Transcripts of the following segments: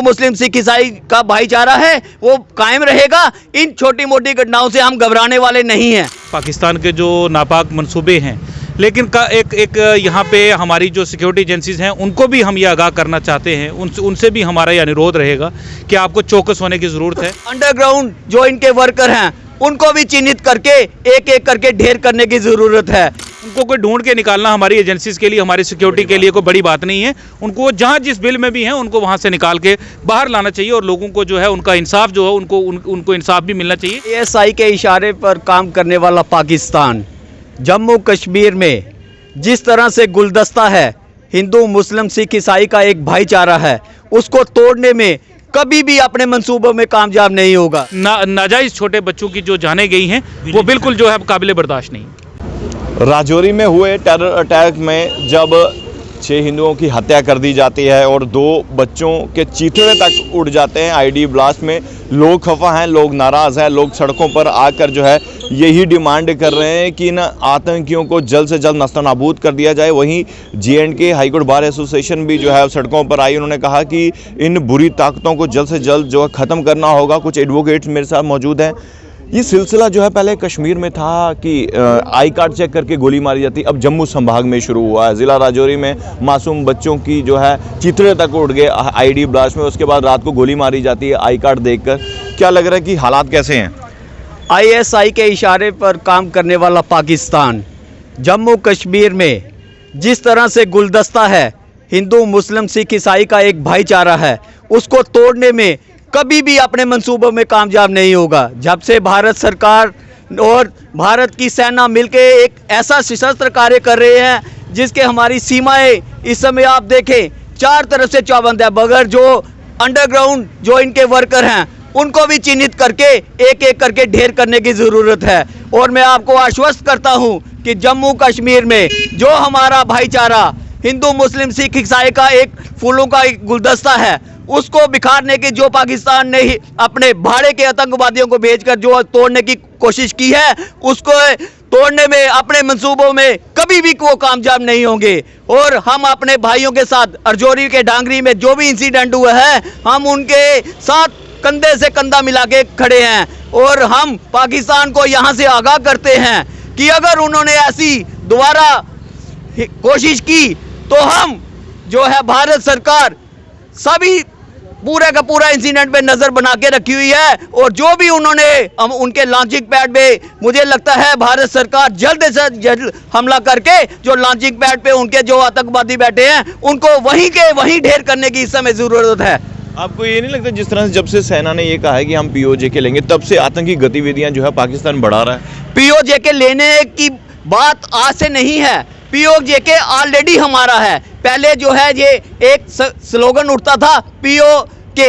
मुस्लिम सिख ईसाई का भाईचारा है वो कायम रहेगा। इन छोटी मोटी घटनाओं से हम घबराने वाले नहीं हैं। पाकिस्तान के जो नापाक मंसूबे हैं, लेकिन एक यहाँ पे हमारी जो सिक्योरिटी एजेंसीज हैं उनको भी हम ये आगाह करना चाहते हैं, उनसे भी हमारा ये अनुरोध रहेगा कि आपको चौकस होने की ज़रूरत है। अंडरग्राउंड जो इनके वर्कर हैं उनको भी चिन्हित करके एक एक करके ढेर करने की ज़रूरत है। उनको कोई ढूंढ के निकालना हमारी एजेंसीज के लिए, हमारी सिक्योरिटी के लिए कोई बड़ी बात नहीं है। उनको जहाँ जिस बिल में भी हैं उनको वहाँ से निकाल के बाहर लाना चाहिए और लोगों को जो है उनका इंसाफ जो है उनको इंसाफ भी मिलना चाहिए। ASI के इशारे पर काम करने वाला पाकिस्तान जम्मू कश्मीर में जिस तरह से गुलदस्ता है, हिंदू मुस्लिम सिख ईसाई का एक भाईचारा है, उसको तोड़ने में कभी भी अपने मंसूबों में कामयाब नहीं होगा। नाजायज छोटे बच्चों की जो जानें गई हैं वो बिल्कुल जो है काबिल बर्दाश्त नहीं। राजौरी में हुए टेरर अटैक में जब 6 हिंदुओं की हत्या कर दी जाती है और 2 बच्चों के चीथड़े तक उड़ जाते हैं आईडी ब्लास्ट में, लोग खफा हैं, लोग नाराज़ हैं, लोग सड़कों पर आकर जो है यही डिमांड कर रहे हैं कि इन आतंकियों को जल्द से जल्द नस्तानाबूद कर दिया जाए। वहीं J&K हाईकोर्ट बार एसोसिएशन भी जो है सड़कों पर आई। उन्होंने कहा कि इन बुरी ताकतों को जल्द से जल्द जो है ख़त्म करना होगा। कुछ एडवोकेट्स मेरे साथ मौजूद हैं। ये सिलसिला जो है पहले कश्मीर में था कि आई कार्ड चेक करके गोली मारी जाती, अब जम्मू संभाग में शुरू हुआ है। ज़िला राजौरी में मासूम बच्चों की जो है चित्रे तक उड़ गए आईडी ब्लास्ट में, उसके बाद रात को गोली मारी जाती है आई कार्ड देखकर। क्या लग रहा है कि हालात कैसे हैं? ISI के इशारे पर काम करने वाला पाकिस्तान जम्मू कश्मीर में जिस तरह से गुलदस्ता है, हिंदू मुस्लिम सिख ईसाई का एक भाईचारा है, उसको तोड़ने में कभी भी अपने मंसूबों में कामयाब नहीं होगा। जब से भारत सरकार और भारत की सेना मिलके एक ऐसा सशस्त्र कार्य कर रहे हैं जिसके हमारी सीमाएं इस समय आप देखें चार तरफ से चौबंद है, मगर जो अंडरग्राउंड जो इनके वर्कर हैं उनको भी चिन्हित करके एक एक करके ढेर करने की ज़रूरत है। और मैं आपको आश्वस्त करता हूं कि जम्मू कश्मीर में जो हमारा भाईचारा हिंदू मुस्लिम सिख ईसाई का एक फूलों का एक गुलदस्ता है, उसको बिखारने की जो पाकिस्तान ने ही अपने भाड़े के आतंकवादियों को भेजकर जो तोड़ने की कोशिश की है, उसको तोड़ने में अपने मंसूबों में कभी भी वो कामयाब नहीं होंगे। और हम अपने भाइयों के साथ राजौरी के डांगरी में जो भी इंसिडेंट हुआ है, हम उनके साथ कंधे से कंधा मिला के खड़े हैं और हम पाकिस्तान को यहाँ से आगाह करते हैं कि अगर उन्होंने ऐसी दोबारा कोशिश की तो हम जो है भारत सरकार सभी पूरे का पूरा इंसिडेंट पे नज़र बना के रखी हुई है। और जो भी उन्होंने उनके लॉन्चिंग पैड पे, मुझे लगता है भारत सरकार जल्द से जल्द हमला करके जो लॉन्चिंग पैड पे उनके जो आतंकवादी बैठे हैं उनको वहीं के वहीं ढेर करने की इस समय ज़रूरत है। आपको ये नहीं लगता जिस तरह से जब से सेना ने ये कहा है कि हम POJ लेंगे, तब से आतंकी गतिविधियां जो है पाकिस्तान बढ़ा रहा है? POJ लेने की बात आज से नहीं है, POJ ऑलरेडी हमारा है। पहले जो है ये एक स्लोगन उठता था POK,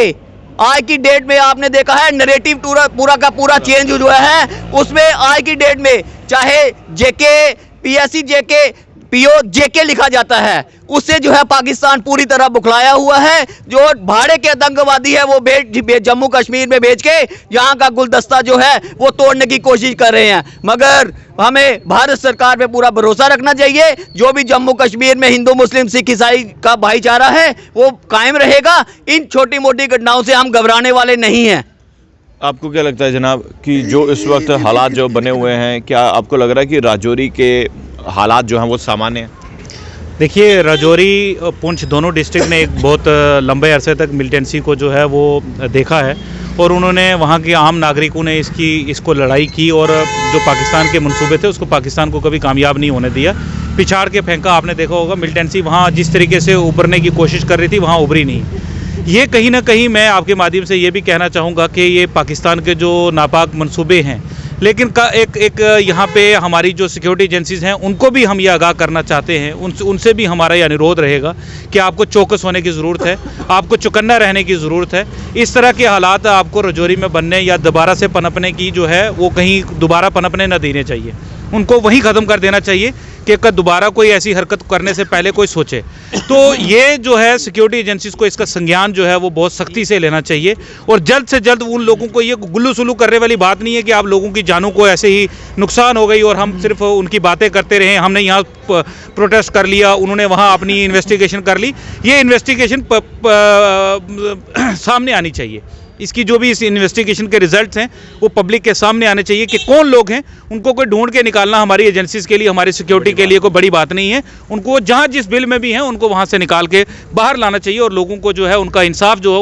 आज की डेट में आपने देखा है नैरेटिव पूरा का पूरा चेंज हुआ है। उसमें आज की डेट में चाहे JK, PSC JK, POJK लिखा जाता है, उससे जो है पाकिस्तान पूरी तरह बुखलाया हुआ है। जो भाड़े के आतंकवादी है वो जम्मू कश्मीर में भेज के यहाँ का गुलदस्ता जो है वो तोड़ने की कोशिश कर रहे हैं। मगर हमें भारत सरकार पे पूरा भरोसा रखना चाहिए। जो भी जम्मू कश्मीर में हिंदू मुस्लिम सिख ईसाई का भाईचारा है वो कायम रहेगा। इन छोटी मोटी घटनाओं से हम घबराने वाले नहीं हैं। आपको क्या लगता है जनाब कि जो इस वक्त हालात जो बने हुए हैं, क्या आपको लग रहा है कि राजौरी के हालात जो हैं वो सामान्य हैं? देखिए, राजौरी पुंछ दोनों डिस्ट्रिक्ट ने एक बहुत लंबे अरसे तक मिलिटेंसी को जो है वो देखा है और उन्होंने वहाँ के आम नागरिकों ने इसको लड़ाई की और जो पाकिस्तान के मंसूबे थे उसको पाकिस्तान को कभी कामयाब नहीं होने दिया, पिछाड़ के फेंका। आपने देखा होगा मिलिटेंसी वहाँ जिस तरीके से उभरने की कोशिश कर रही थी वहाँ उभरी नहीं। ये कहीं ना कहीं मैं आपके माध्यम से ये भी कहना चाहूँगा कि ये पाकिस्तान के जो नापाक मंसूबे हैं, लेकिन एक यहाँ पे हमारी जो सिक्योरिटी एजेंसीज हैं उनको भी हम ये आगाह करना चाहते हैं, उनसे भी हमारा ये अनुरोध रहेगा कि आपको चौकस होने की ज़रूरत है, आपको चौकन्ना रहने की ज़रूरत है। इस तरह के हालात आपको राजौरी में बनने या दोबारा से पनपने की जो है वो कहीं दोबारा पनपने न देने चाहिए, उनको वहीं ख़त्म कर देना चाहिए कि दोबारा कोई ऐसी हरकत करने से पहले कोई सोचे। तो ये जो है सिक्योरिटी एजेंसीज को इसका संज्ञान जो है वो बहुत सख्ती से लेना चाहिए और जल्द से जल्द उन लोगों को ये गुल्लू सुल्लू करने वाली बात नहीं है कि आप लोगों की जानों को ऐसे ही नुकसान हो गई और हम सिर्फ उनकी बातें करते रहें, हमने यहाँ प्रोटेस्ट कर लिया, उन्होंने वहाँ अपनी इन्वेस्टिगेशन कर ली। ये इन्वेस्टिगेशन सामने आनी चाहिए। इसकी जो भी इस इन्वेस्टिगेशन के रिजल्ट्स हैं वो पब्लिक के सामने आने चाहिए कि कौन लोग हैं। उनको कोई ढूंढ के निकालना हमारी एजेंसीज के लिए, हमारी सिक्योरिटी के लिए कोई बड़ी बात नहीं है। उनको जहां जिस बिल में भी हैं उनको वहां से निकाल के बाहर लाना चाहिए और लोगों को जो है उनका इंसाफ जो है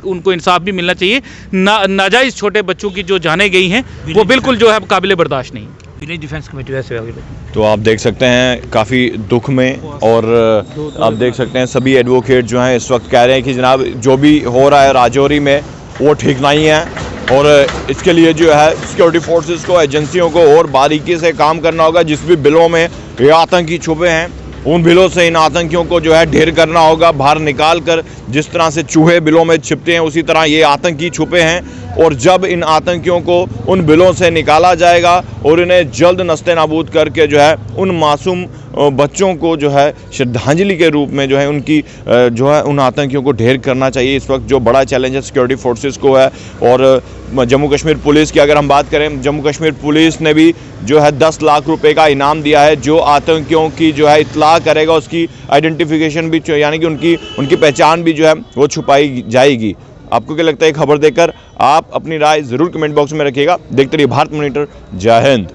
उनको इंसाफ भी मिलना चाहिए। नाजायज़ छोटे बच्चों की जो जानें गई हैं वो बिल्कुल जो है काबिल बर्दाश्त नहीं। विलेज डिफेंस कमेटी वैसे तो आप देख सकते हैं काफ़ी दुख में, और आप देख सकते हैं सभी एडवोकेट जो हैं इस वक्त कह रहे हैं कि जनाब जो भी हो रहा है राजौरी में वो ठीक नहीं है, और इसके लिए जो है सिक्योरिटी फोर्सेस को, एजेंसियों को और बारीकी से काम करना होगा। जिस भी बिलों में ये आतंकी छुपे हैं उन बिलों से इन आतंकियों को जो है ढेर करना होगा, बाहर निकाल कर। जिस तरह से चूहे बिलों में छिपते हैं उसी तरह ये आतंकी छुपे हैं, और जब इन आतंकियों को उन बिलों से निकाला जाएगा और इन्हें जल्द नस्ते नाबूद करके जो है उन मासूम बच्चों को जो है श्रद्धांजलि के रूप में जो है उनकी जो है उन आतंकियों को ढेर करना चाहिए। इस वक्त जो बड़ा चैलेंज है सिक्योरिटी फोर्सेस को है। और जम्मू कश्मीर पुलिस की अगर हम बात करें, जम्मू कश्मीर पुलिस ने भी जो है 10 लाख रुपए का इनाम दिया है। जो आतंकियों की जो है इत्तला करेगा उसकी आइडेंटिफिकेशन भी, यानी कि उनकी पहचान भी जो है वो छुपाई जाएगी। आपको क्या लगता है खबर देखकर? आप अपनी राय ज़रूर कमेंट बॉक्स में रखिएगा। देखते रहिए भारत मॉनिटर। जय हिंद।